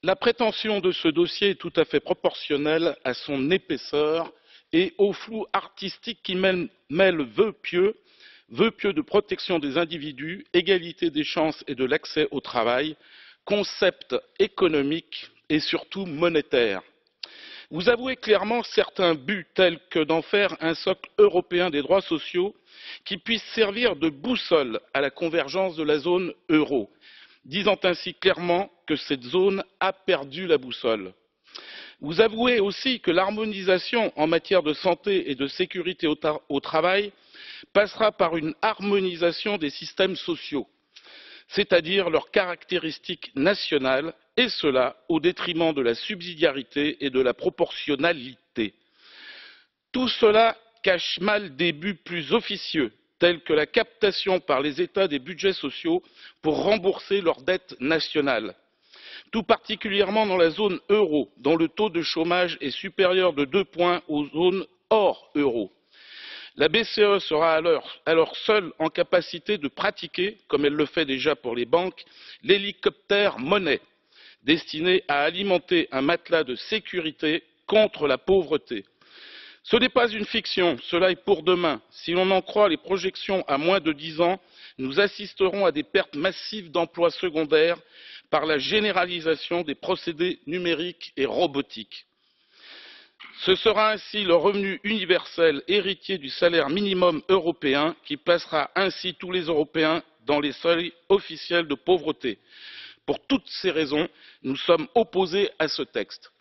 La prétention de ce dossier est tout à fait proportionnelle à son épaisseur et au flou artistique qui mêle vœux pieux de protection des individus, égalité des chances et de l'accès au travail, concepts économiques et surtout monétaires. Vous avouez clairement certains buts tels que d'en faire un socle européen des droits sociaux qui puisse servir de boussole à la convergence de la zone euro, disant ainsi clairement que cette zone a perdu la boussole. Vous avouez aussi que l'harmonisation en matière de santé et de sécurité au travail passera par une harmonisation des systèmes sociaux, c'est-à-dire leurs caractéristiques nationales, et cela au détriment de la subsidiarité et de la proportionnalité. Tout cela cache mal des buts plus officieux, tels que la captation par les États des budgets sociaux pour rembourser leurs dettes nationales, tout particulièrement dans la zone euro, dont le taux de chômage est supérieur de 2 points aux zones hors euro. La BCE sera alors seule en capacité de pratiquer, comme elle le fait déjà pour les banques, l'hélicoptère monnaie, destiné à alimenter un matelas de sécurité contre la pauvreté. Ce n'est pas une fiction, cela est pour demain. Si l'on en croit les projections à moins de 10 ans, nous assisterons à des pertes massives d'emplois secondaires par la généralisation des procédés numériques et robotiques. Ce sera ainsi le revenu universel héritier du salaire minimum européen qui placera ainsi tous les Européens dans les seuils officiels de pauvreté. Pour toutes ces raisons, nous sommes opposés à ce texte.